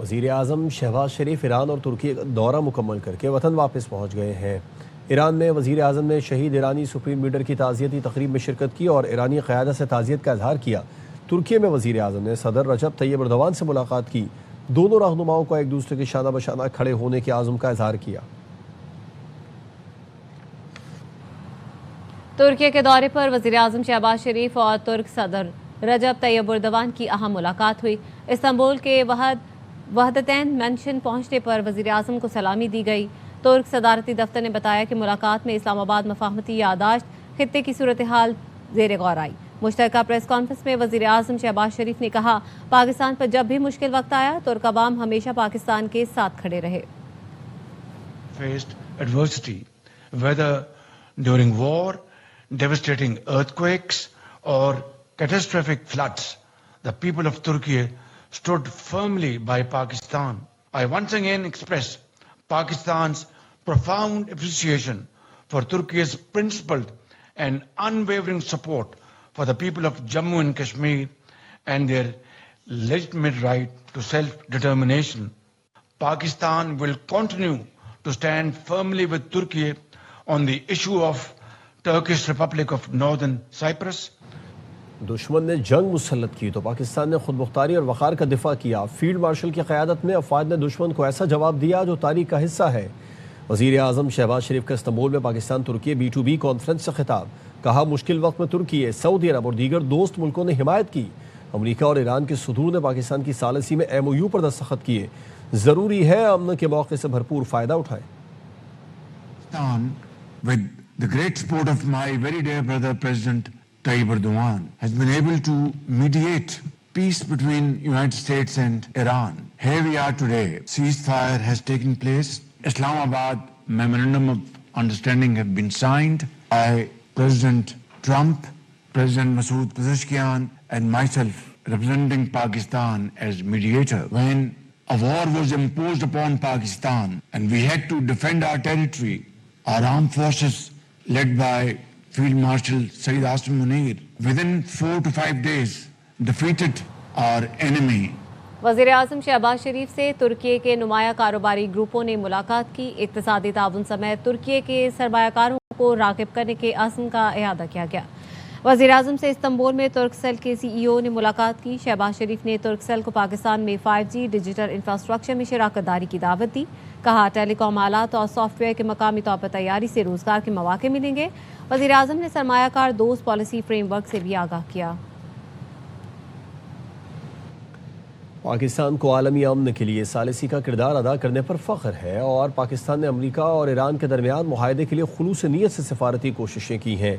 وزیر اعظم شہباز شریف ایران اور ترکی کا دورہ مکمل کر کے وطن واپس پہنچ گئے ہیں۔ ایران میں وزیر اعظم نے شہید ایرانی سپریم لیڈر کی تعزیتی تقریب میں شرکت کی اور ایرانی قیادت سے تعزیت کا اظہار کیا۔ ترکی میں وزیر اعظم نے صدر رجب طیب اردوان سے ملاقات کی۔ دونوں رہنماؤں کو ایک دوسرے کے شانہ بشانہ کھڑے ہونے کے عزم کا اظہار کیا۔ ترکی کے دورے پر وزیر اعظم شہباز شریف اور ترک صدر رجب طیب اردوان کی اہم ملاقات ہوئی۔ استنبول کے وحدتین مینشن پہنچنے پر وزیر اعظم کو سلامی دی گئی۔ ترک صدارتی دفتر نے بتایا کہ ملاقات میں اسلام آباد مفاہمتی یادداشت خطے کی صورتحال زیر غور آئی۔ مشترکہ پریس کانفرنس میں وزیر اعظم شہباز شریف نے کہا، پاکستان پر جب بھی مشکل وقت آیا ترک عوام ہمیشہ پاکستان کے ساتھ کھڑے رہے۔ Faced adversity, whether during war, devastating earthquakes or catastrophic floods, the people of Turkey stood firmly by Pakistan. I once again express Pakistan's profound appreciation for Turkey's principled and unwavering support for the people of Jammu and Kashmir and their legitimate right to self-determination. Pakistan will continue to stand firmly with Turkey on the issue of Turkish Republic of Northern Cyprus. دشمن نے جنگ مسلط کی تو پاکستان نے خود مختاری اور وقار کا دفاع کیا۔ فیلڈ مارشل کی قیادت میں افواج نے دشمن کو ایسا جواب دیا جو تاریخ کا حصہ ہے۔ وزیر اعظم شہباز شریف کا استنبول میں پاکستان ترکی B2B کانفرنس سے خطاب، کہا مشکل وقت میں ترکی، سعودی عرب اور دیگر دوست ملکوں نے حمایت کی۔ امریکہ اور ایران کے صدور نے پاکستان کی ثالثی میں MOU پر دستخط کیے۔ ضروری ہے امن کے موقع سے بھرپور فائدہ اٹھائیں۔ With the great support of my very dear brother President Tayyip Erdogan has been able to mediate peace between United States and Iran. Here we are today. Ceasefire has taken place. Islamabad Memorandum of Understanding have been signed by President Trump, President Masood Pezeshkian and myself representing Pakistan as mediator. When a war was imposed upon Pakistan and we had to defend our territory, our armed forces led by Field Marshal Saeed Asim Munir within 4 to 5 days defeated our enemy. وزیر اعظم شہباز شریف سے ترکی کے نمایاں کاروباری گروپوں نے ملاقات کی۔ اقتصادی تعاون سمیت ترکی کے سرمایہ کاروں کو راغب کرنے کے عزم کا اعادہ کیا گیا۔ وزیر اعظم سے استنبول میں ترک سیل کے CEO نے ملاقات کی۔ شہباز شریف نے ترک سیل کو پاکستان میں 5G ڈیجیٹل انفراسٹرکچر میں شراکت داری کی دعوت دی، کہا ٹیلی کام آلات اور سافٹ ویئر کے مقامی طور پر تیاری سے روزگار کے مواقع ملیں گے۔ وزیر اعظم نے سرمایہ کار دوست پالیسی فریم ورک سے بھی آگاہ کیا۔ پاکستان کو عالمی امن کے لیے ثالثی کا کردار ادا کرنے پر فخر ہے اور پاکستان نے امریکہ اور ایران کے درمیان معاہدے کے لیے خلوص نیت سے سفارتی کوششیں کی ہیں۔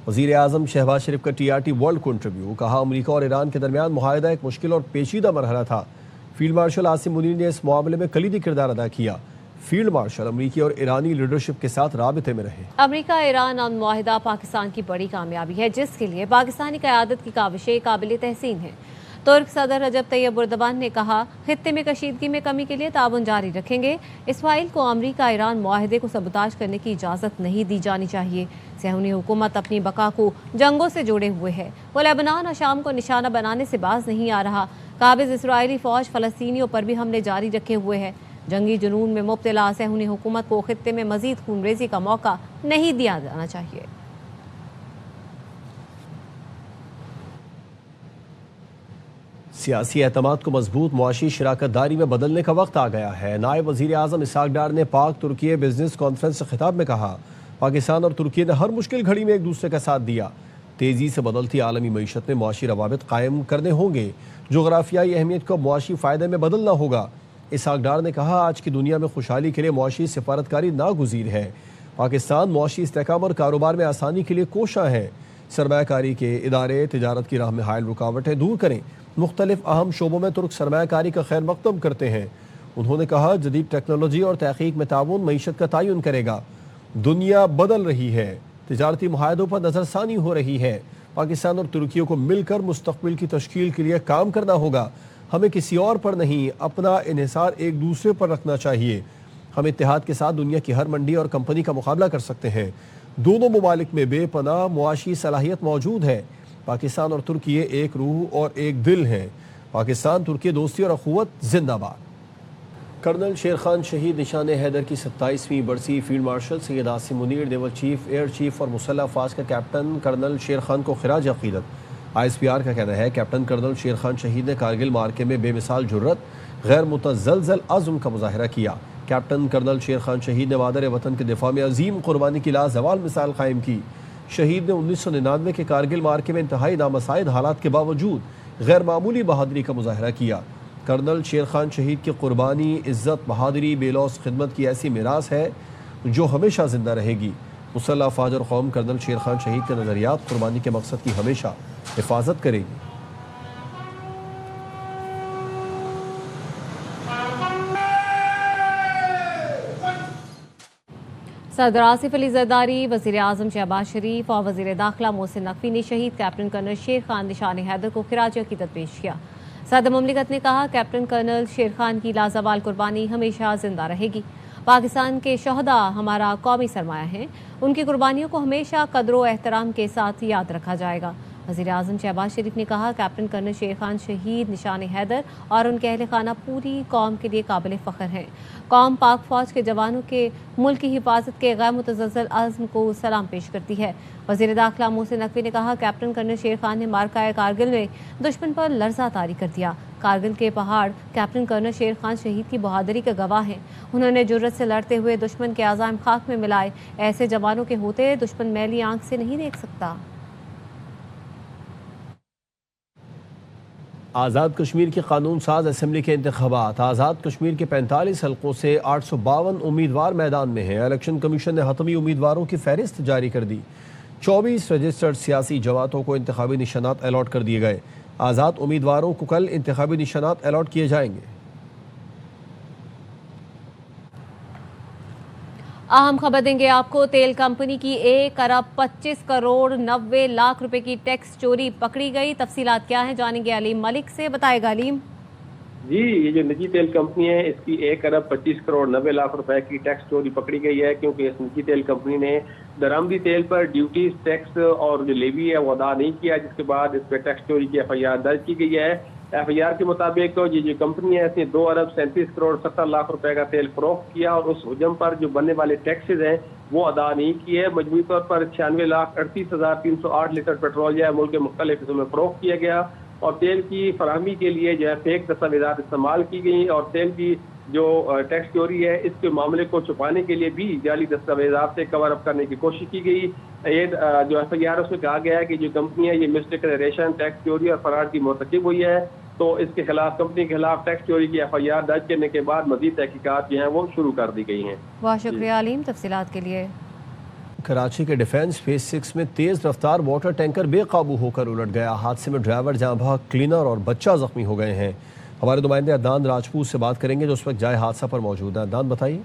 وزیر اعظم شہباز شریف کا TRT ورلڈ کو انٹرویو، کہا امریکہ اور ایران کے درمیان معاہدہ ایک مشکل اور پیچیدہ مرحلہ تھا۔ فیلڈ مارشل عاصم منیر نے اس معاملے میں کلیدی کردار ادا کیا۔ فیلڈ مارشل امریکی اور ایرانی لیڈرشپ کے ساتھ رابطے میں رہے۔ امریکہ ایران امن معاہدہ پاکستان کی بڑی کامیابی ہے، جس کے لیے پاکستانی قیادت کی کاوشیں قابل تحسین ہیں۔ ترک صدر رجب طیب اردوان نے کہا، خطے میں کشیدگی میں کمی کے لیے تعاون جاری رکھیں گے۔ اسرائیل کو امریکہ ایران معاہدے کو سبوتاژ کرنے کی اجازت نہیں دی جانی چاہیے۔ صہیونی حکومت اپنی بقا کو جنگوں سے جوڑے ہوئے ہے، وہ لبنان اور شام کو نشانہ بنانے سے باز نہیں آ رہا۔ قابض اسرائیلی فوج فلسطینیوں پر بھی حملے جاری رکھے ہوئے ہے۔ جنگی جنون میں مبتلا صہیونی حکومت کو خطے میں مزید خون ریزی کا موقع نہیں دیا جانا چاہیے۔ سیاسی اعتماد کو مضبوط معاشی شراکت داری میں بدلنے کا وقت آ گیا ہے۔ نائب وزیر اعظم اسحاق ڈار نے پاک ترکی بزنس کانفرنس سے خطاب میں کہا، پاکستان اور ترکی نے ہر مشکل گھڑی میں ایک دوسرے کا ساتھ دیا۔ تیزی سے بدلتی عالمی معیشت میں معاشی روابط قائم کرنے ہوں گے۔ جغرافیائی اہمیت کو معاشی فائدے میں بدلنا ہوگا۔ اسحاق ڈار نے کہا، آج کی دنیا میں خوشحالی کے لیے معاشی سفارتکاری ناگزیر ہے۔ پاکستان معاشی استحکام اور کاروبار میں آسانی کے لیے کوشاں ہے۔ سرمایہ کاری کے ادارے تجارت کی راہ میں حائل رکاوٹیں دور کریں۔ مختلف اہم شعبوں میں ترک سرمایہ کاری کا خیر مقدم کرتے ہیں۔ انہوں نے کہا، جدید ٹیکنالوجی اور تحقیق میں تعاون معیشت کا تعین کرے گا۔ دنیا بدل رہی ہے، تجارتی معاہدوں پر نظر ثانی ہو رہی ہے۔ پاکستان اور ترکی کو مل کر مستقبل کی تشکیل کے لیے کام کرنا ہوگا۔ ہمیں کسی اور پر نہیں، اپنا انحصار ایک دوسرے پر رکھنا چاہیے۔ ہم اتحاد کے ساتھ دنیا کی ہر منڈی اور کمپنی کا مقابلہ کر سکتے ہیں۔ دونوں ممالک میں بے پناہ معاشی صلاحیت موجود ہے۔ پاکستان اور ترکی ایک روح اور ایک دل ہیں۔ پاکستان ترکی دوستی اور اخوت زندہ باد۔ کرنل شیر خان شہید نشان حیدر کی 27ویں برسی field marshal Syed Asim Munir, naval chief, air chief اور مسلح افواج کا کیپٹن کرنل شیر خان کو خراج عقیدت۔ ISPR کا کہنا ہے کیپٹن کرنل شیر خان شہید نے کارگل معرکے میں بے مثال جرت، غیر متزلزل عزم کا مظاہرہ کیا۔ کیپٹن کرنل شیر خان شہید نے مادر وطن کے دفاع میں عظیم قربانی کی لازوال مثال قائم کی۔ شہید نے 1999 کے کارگل معرکے میں انتہائی نامساعد حالات کے باوجود غیر معمولی بہادری کا مظاہرہ کیا۔ کرنل شیر خان شہید کی قربانی، عزت، بہادری، بے لوث خدمت کی ایسی میراث ہے جو ہمیشہ زندہ رہے گی۔ مسلح افواج اور قوم کرنل شیر خان شہید کے نظریات، قربانی کے مقصد کی ہمیشہ حفاظت کرے گی۔ صدر آصف علی زرداری، وزیر اعظم شہباز شریف اور وزیر داخلہ محسن نقوی نے شہید کیپٹن کرنل شیر خان نشان حیدر کو خراج عقیدت پیش کیا۔ صدر مملکت نے کہا کیپٹن کرنل شیر خان کی لازوال قربانی ہمیشہ زندہ رہے گی۔ پاکستان کے شہداء ہمارا قومی سرمایہ ہیں، ان کی قربانیوں کو ہمیشہ قدر و احترام کے ساتھ یاد رکھا جائے گا۔ وزیر اعظم شہباز شریف نے کہا کیپٹن کرنل شیر خان شہید نشان حیدر اور ان کے اہل خانہ پوری قوم کے لیے قابل فخر ہیں۔ قوم پاک فوج کے جوانوں کے ملک کی حفاظت کے غیر متزلزل عزم کو سلام پیش کرتی ہے۔ وزیر داخلہ محسن نقوی نے کہا کیپٹن کرنل شیر خان نے معرکہ کارگل میں دشمن پر لرزہ طاری کر دیا۔ کارگل کے پہاڑ کیپٹن کرنل شیر خان شہید کی بہادری کے گواہ ہیں۔ انہوں نے جرت سے لڑتے ہوئے دشمن کے عزائم خاک میں ملائے۔ ایسے جوانوں کے ہوتے دشمن میلی آنکھ سے نہیں دیکھ سکتا۔ آزاد کشمیر کی قانون ساز اسمبلی کے انتخابات، آزاد کشمیر کے 45 حلقوں سے 852 امیدوار میدان میں ہیں۔ الیکشن کمیشن نے حتمی امیدواروں کی فہرست جاری کر دی۔ 24 رجسٹرڈ سیاسی جماعتوں کو انتخابی نشانات الاٹ کر دیے گئے۔ آزاد امیدواروں کو کل انتخابی نشانات الاٹ کیے جائیں گے۔ اہم خبر دیں گے آپ کو، تیل کمپنی کی 1 ارب 25 کروڑ 90 لاکھ روپے کی ٹیکس چوری پکڑی گئی۔ تفصیلات کیا ہیں جانیں گے علیم ملک سے، بتائے گا علیم۔ جی، یہ جو نجی تیل کمپنی ہے اس کی 1 ارب 25 کروڑ 90 لاکھ روپے کی ٹیکس چوری پکڑی گئی ہے، کیونکہ اس نجی تیل کمپنی نے درآمدی تیل پر ڈیوٹیز، ٹیکس اور جو لیوی ہے وہ ادا نہیں کیا، جس کے بعد اس پہ ٹیکس چوری کی FIR درج کی گئی ہے۔ FIR کے مطابق یہ جو کمپنی ہے اس نے 2 ارب 37 کروڑ 70 لاکھ روپے کا تیل فروخت کیا اور اس حجم پر جو بننے والے ٹیکسز ہیں وہ ادا نہیں کیے۔ مجموعی طور پر 96,38,308 لیٹر پیٹرول جو ہے ملک کے مختلف حصوں میں فروخت کیا گیا اور تیل کی فراہمی کے لیے جو ہے فیک دستاویزات استعمال کی گئی اور تیل کی جو ٹیکس چوری ہے اس کے معاملے کو چھپانے کے لیے بھی جعلی دستاویزات سے کور اپ کرنے کی کوشش کی گئی۔ یہ جو FIR اس میں کہا گیا ہے کہ جو کمپنی ہے یہ مسڈکلیریشن، ٹیکس چوری اور فرار کی مرتکب ہوئی ہے، تو اس کے خلاف کمپنی کے خلاف ٹیکس چوری کی FIR درج کرنے کے بعد مزید تحقیقات جو ہیں وہ شروع کر دی گئی ہیں۔ بہت شکریہ علیم تفصیلات کے لیے۔ کراچی کے ڈیفنس فیز 6 میں تیز رفتار واٹر ٹینکر بے قابو ہو کر الٹ گیا۔ حادثے میں ڈرائیور جاں بحق، کلینر اور بچہ زخمی ہو گئے ہیں۔ ہمارے نمائندے عدنان راجپوت سے بات کریں گے جو اس وقت جائے حادثہ پر موجود ہیں۔ عدنان بتائیے۔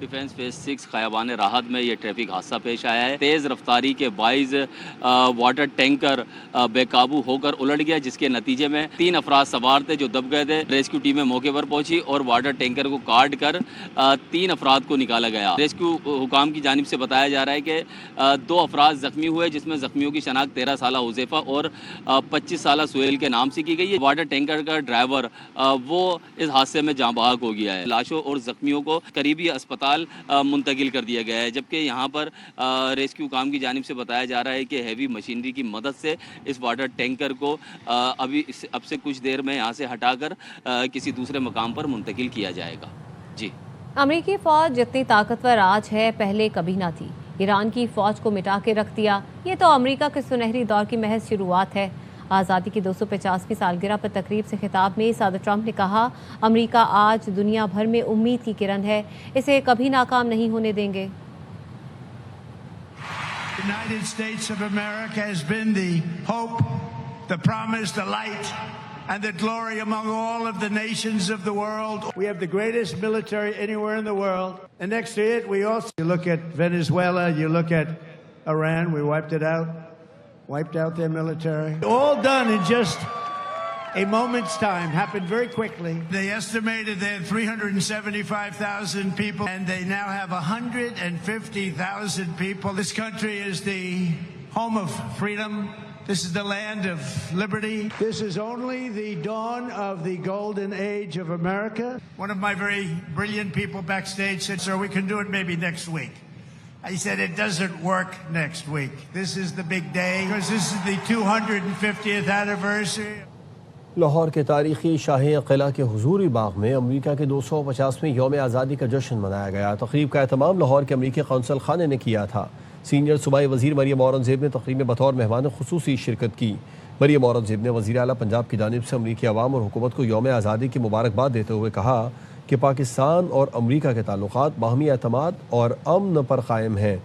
ڈیفنس فیز 6 خیابان راحت میں یہ ٹریفک حادثہ پیش آیا ہے۔ تیز رفتاری کے باعث واٹر ٹینکر بے قابو ہو کر الٹ گیا، جس کے نتیجے میں 3 افراد سوار تھے جو دب گئے تھے۔ ریسکیو ٹیمیں موقع پر پہنچی اور واٹر ٹینکر کو کاٹ کر 3 افراد کو نکالا گیا۔ ریسکیو حکام کی جانب سے بتایا جا رہا ہے کہ 2 افراد زخمی ہوئے، جس میں زخمیوں کی شناخت 13 سالہ حذیفہ اور 25 سالہ سہیل کے نام سے کی گئی ہے۔ واٹر ٹینکر کا ڈرائیور وہ اس حادثے میں جاں بحق ہو گیا ہے۔ لاشوں اور زخمیوں کو قریبی اسپتال منتقل کر دیا گیا ہے، جبکہ یہاں پر ریسکیو کام کی جانب سے بتایا جا رہا ہے کہ ہیوی مشینری کی مدد سے اس واٹر ٹینکر کو اب سے کچھ دیر میں یہاں سے ہٹا کر کسی دوسرے مقام پر منتقل کیا جائے گا۔ جی، امریکی فوج جتنی طاقتور آج ہے پہلے کبھی نہ تھی۔ ایران کی فوج کو مٹا کے رکھ دیا۔ یہ تو امریکہ کے سنہری دور کی محض شروعات ہے۔ آزادی کی 250ویں سالگرہ پر تقریب سے خطاب میں صدر ٹرمپ نے کہا امریکہ آج دنیا بھر میں امید کی کرن ہے، اسے کبھی ناکام نہیں ہونے دیں گے۔ United States of America has been the hope, the promise, the light, and the glory among all of the nations of the world. We have the greatest military anywhere in the world. And next to it, we also look at Venezuela, you look at Iran, we wiped out their military. All done in just a moment's time, happened very quickly. They estimated they had 375,000 people, and they now have 150,000 people. This country is the home of freedom, This is the land of liberty. This is only the dawn of the golden age of America. One of my very brilliant people backstage said, "Sir, we can do it maybe next week." I said, "It doesn't work next week. This is the big day because this is the 250th anniversary." Lahore کے تاریخی شاہی قلعہ کے حضوری باغ میں امریکہ کے 250ویں یوم آزادی کا جشن منایا گیا۔ تقریب کا اہتمام لاہور کے امریکی قونصل خانے نے کیا تھا۔ سینئر صوبائی وزیر مریم اورنگزیب نے تقریب میں بطور مہمان خصوصی شرکت کی۔ مریم اورنگزیب نے وزیر اعلیٰ پنجاب کی جانب سے امریکی عوام اور حکومت کو یوم آزادی کی مبارکباد دیتے ہوئے کہا کہ پاکستان اور امریکہ کے تعلقات باہمی اعتماد اور امن پر قائم ہیں۔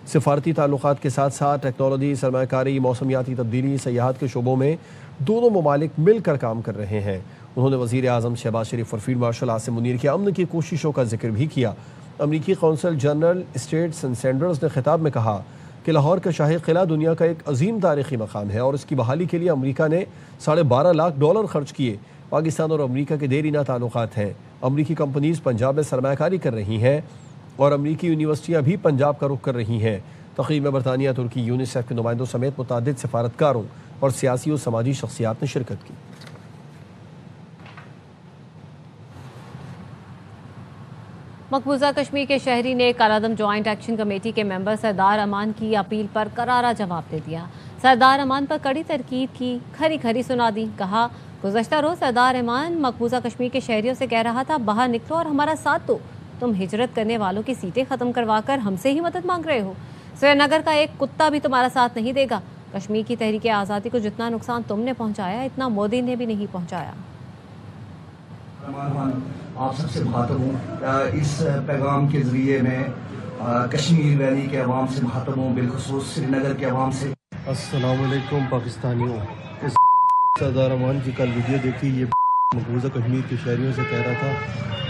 سفارتی تعلقات کے ساتھ ساتھ ٹیکنالوجی، سرمایہ کاری، موسمیاتی تبدیلی، سیاحت کے شعبوں میں دونوں ممالک مل کر کام کر رہے ہیں۔ انہوں نے وزیر اعظم شہباز شریف اور فیلڈ مارشل عاصم منیر کے امن کی کوششوں کا ذکر بھی کیا۔ امریکی قونصل جنرل اسٹیٹس سینڈرز نے خطاب میں کہا کہ لاہور کا شاہی قلعہ دنیا کا ایک عظیم تاریخی مقام ہے اور اس کی بحالی کے لیے امریکہ نے $12.5 لاکھ خرچ کیے۔ پاکستان اور امریکہ کے دیرینہ تعلقات ہیں۔ امریکی کمپنیز پنجاب میں سرمایہ کاری کر رہی ہیں اور امریکی یونیورسٹیاں بھی پنجاب کا رخ کر رہی ہیں۔ تقریب میں برطانیہ، ترکی، یونیسیف کے نمائندوں سمیت متعدد سفارتکاروں اور سیاسی و سماجی شخصیات نے شرکت کی۔ مقبوضہ کشمیر کے شہری نے کالعدم جوائنٹ ایکشن کمیٹی کے ممبر سردار امان کی اپیل پر کرارا جواب دے دیا۔ سردار امان پر کڑی تنقید کی، کھری کھری سنا دی۔ کہا، گزشتہ روز سردار امان مقبوضہ کشمیر کے شہریوں سے کہہ رہا تھا باہر نکلو اور ہمارا ساتھ دو، تم ہجرت کرنے والوں کی سیٹیں ختم کروا کر ہم سے ہی مدد مانگ رہے ہو، سری نگر کا ایک کتا بھی تمہارا ساتھ نہیں دے گا۔ کشمیر کی تحریک آزادی کو جتنا نقصان تم نے پہنچایا اتنا مودی نے بھی نہیں پہنچایا۔ آپ سب سے مخاطب ہوں، اس پیغام کے ذریعے میں کشمیر ویلی کے عوام سے مخاطب ہوں، بالخصوص سری نگر کے عوام سے۔ السلام علیکم پاکستانیوں، سردار امان کی کل ویڈیو دیکھی، یہ مقبوضہ کشمیر کے شہریوں سے کہہ رہا تھا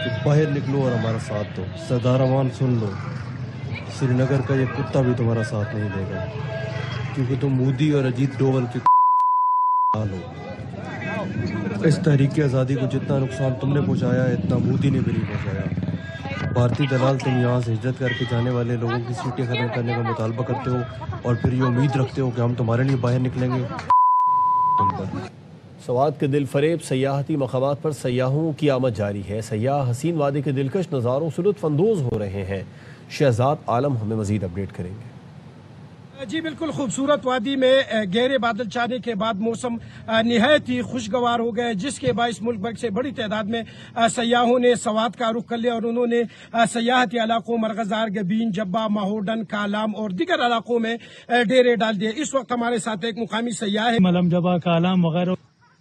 کہ باہر نکلو اور ہمارا ساتھ دو۔ سردار امان سن لو، سری نگر کا یہ کتا بھی تمہارا ساتھ نہیں دے گا، کیونکہ تم مودی اور اجیت ڈوول کے حال ہو۔ اس تحریک آزادی کو جتنا نقصان تم نے پہنچایا اتنا مودی نے بھی نہیں پہنچایا۔ بھارتی دلال، تم یہاں سے ہجرت کر کے جانے والے لوگوں کی سیٹیں ختم کرنے کا مطالبہ کرتے ہو اور پھر یہ امید رکھتے ہو کہ ہم تمہارے لیے باہر نکلیں گے۔ سوات کے دل فریب سیاحتی مقامات پر سیاحوں کی آمد جاری ہے۔ سیاح حسین وادی کے دلکش نظاروں سے لطف اندوز ہو رہے ہیں۔ شہزاد عالم ہمیں مزید اپڈیٹ کریں گے۔ جی بالکل، خوبصورت وادی میں گہرے بادل چھانے کے بعد موسم نہایت ہی خوشگوار ہو گئے، جس کے باعث ملک بھر سے بڑی تعداد میں سیاحوں نے سوات کا رخ کر لیا اور انہوں نے سیاحتی علاقوں مرغزار، گبین، جبہ، ماہوڈن، کالام اور دیگر علاقوں میں ڈیرے ڈال دیے۔ اس وقت ہمارے ساتھ ایک مقامی سیاح ہے۔ ملم، جبہ، کالام وغیرہ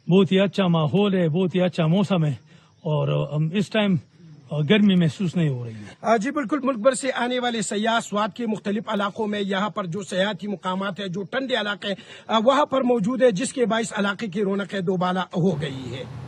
بہت ہی اچھا ماحول ہے، بہت ہی اچھا موسم ہے اور اس ٹائم گرمی محسوس نہیں ہو رہی ہے۔ جی بالکل، ملک بھر سے آنے والے سیاح سوات کے مختلف علاقوں میں یہاں پر جو سیاحتی مقامات ہیں، جو ٹھنڈے علاقے وہاں پر موجود ہے، جس کے باعث علاقے کی رونقیں دوبالا ہو گئی ہے۔